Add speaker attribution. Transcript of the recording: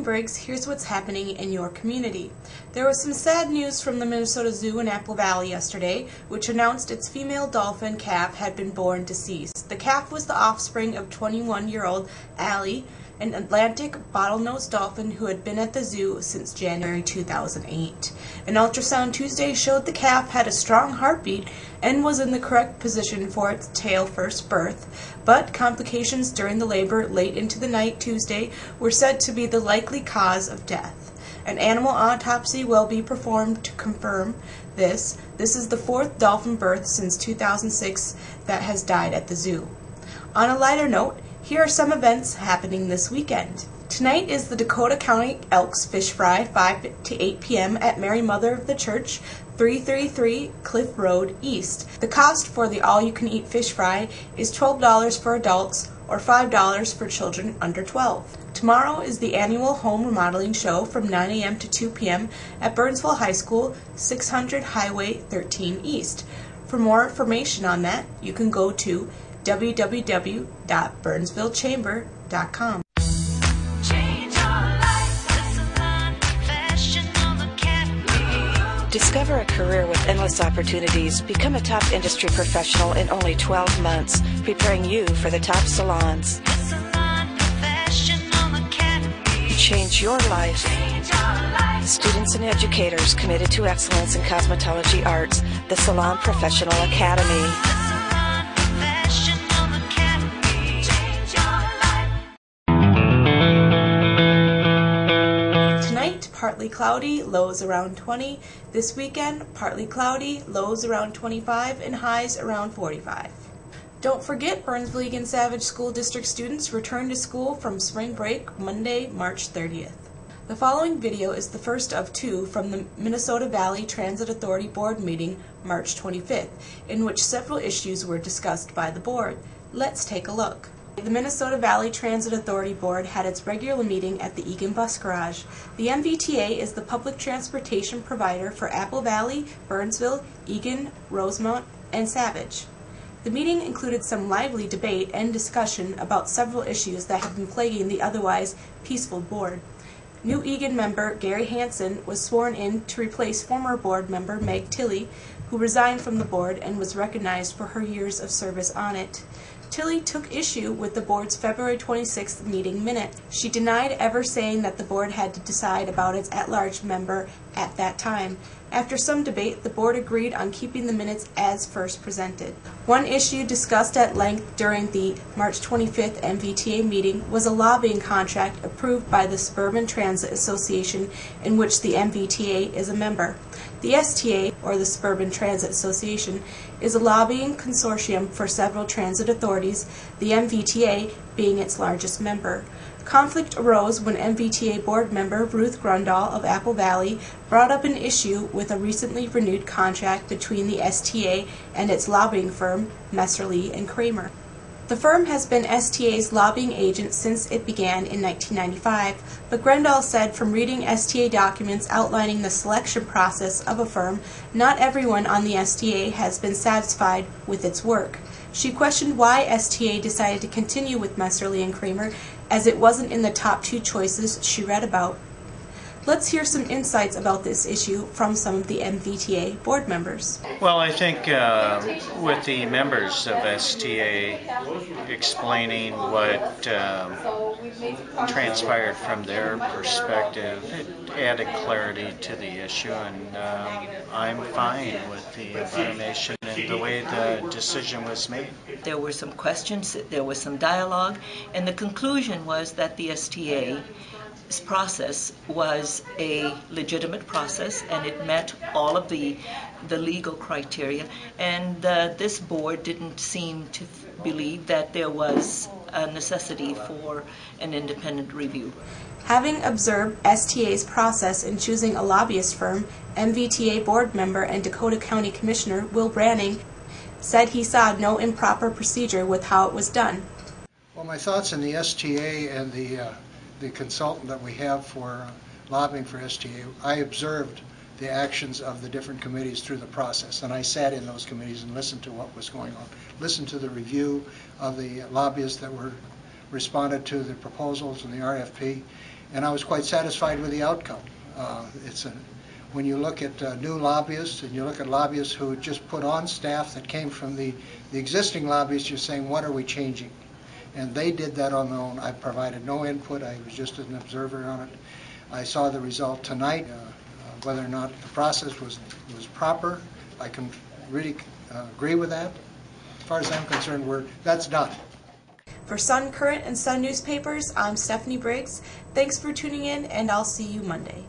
Speaker 1: Briggs. Here's what's happening in your community. There was some sad news from the Minnesota Zoo in Apple Valley yesterday, which announced its female dolphin calf had been born deceased. The calf was the offspring of 21-year-old Allie, an Atlantic bottlenose dolphin who had been at the zoo since January 2008. An ultrasound Tuesday showed the calf had a strong heartbeat and was in the correct position for its tail first birth, but complications during the labor late into the night Tuesday were said to be the likely cause of death. An animal autopsy will be performed to confirm this. This is the fourth dolphin birth since 2006 that has died at the zoo. On a lighter note, here are some events happening this weekend. Tonight is the Dakota County Elks Fish Fry, 5 to 8 p.m. at Mary Mother of the Church, 333 Cliff Road East. The cost for the all-you-can-eat fish fry is $12 for adults or $5 for children under 12. Tomorrow is the annual home remodeling show from 9 a.m. to 2 p.m. at Burnsville High School, 600 Highway 13 East. For more information on that, you can go to www.burnsvillechamber.com.
Speaker 2: Discover a career with endless opportunities. Become a top industry professional in only 12 months, preparing you for the top salons. Change your life. Students and educators committed to excellence in cosmetology arts, the Salon Professional Academy.
Speaker 1: Partly cloudy, lows around 20. This weekend, partly cloudy, lows around 25 and highs around 45. Don't forget, Burnsville Egan Savage School District students return to school from spring break Monday, March 30th. The following video is the first of two from the Minnesota Valley Transit Authority Board meeting March 25th, in which several issues were discussed by the board. Let's take a look. The Minnesota Valley Transit Authority Board had its regular meeting at the Egan Bus Garage. The MVTA is the public transportation provider for Apple Valley, Burnsville, Egan, Rosemount, and Savage. The meeting included some lively debate and discussion about several issues that have been plaguing the otherwise peaceful board. New Egan member Gary Hansen was sworn in to replace former board member Meg Tilley, who resigned from the board and was recognized for her years of service on it. Tilley took issue with the board's February 26th meeting minute. She denied ever saying that the board had to decide about its at-large member at that time. After some debate, the board agreed on keeping the minutes as first presented. One issue discussed at length during the March 25th MVTA meeting was a lobbying contract approved by the Suburban Transit Association, in which the MVTA is a member. The STA, or the Suburban Transit Association, is a lobbying consortium for several transit authorities, the MVTA being its largest member. Conflict arose when MVTA board member Ruth Grundahl of Apple Valley brought up an issue with a recently renewed contract between the STA and its lobbying firm, Messerly and Kramer. The firm has been STA's lobbying agent since it began in 1995, but Grundahl said from reading STA documents outlining the selection process of a firm, not everyone on the STA has been satisfied with its work. She questioned why STA decided to continue with Messerly and Kramer, as it wasn't in the top two choices she read about. Let's hear some insights about this issue from some of the MVTA board members.
Speaker 3: Well, I think with the members of STA explaining what transpired from their perspective, it added clarity to the issue, and I'm fine with the information and the way the decision was made.
Speaker 4: There were some questions, there was some dialogue, and the conclusion was that the STA process was a legitimate process and it met all of the legal criteria, and this board didn't seem to believe that there was a necessity for an independent review.
Speaker 1: Having observed STA's process in choosing a lobbyist firm, MVTA board member and Dakota County Commissioner Will Branning said he saw no improper procedure with how it was done.
Speaker 5: Well, my thoughts on the STA and the consultant that we have for lobbying for STA, I observed the actions of the different committees through the process, and I sat in those committees and listened to what was going on, listened to the review of the lobbyists that were responded to the proposals and the RFP, and I was quite satisfied with the outcome. When you look at new lobbyists, and you look at lobbyists who just put on staff that came from the existing lobbyists, you're saying, what are we changing? And they did that on their own. I provided no input. I was just an observer on it. I saw the result tonight. Whether or not the process was proper, I can really agree with that. As far as I'm concerned, that's done.
Speaker 1: For Sun Current and Sun Newspapers, I'm Stephanie Briggs. Thanks for tuning in, and I'll see you Monday.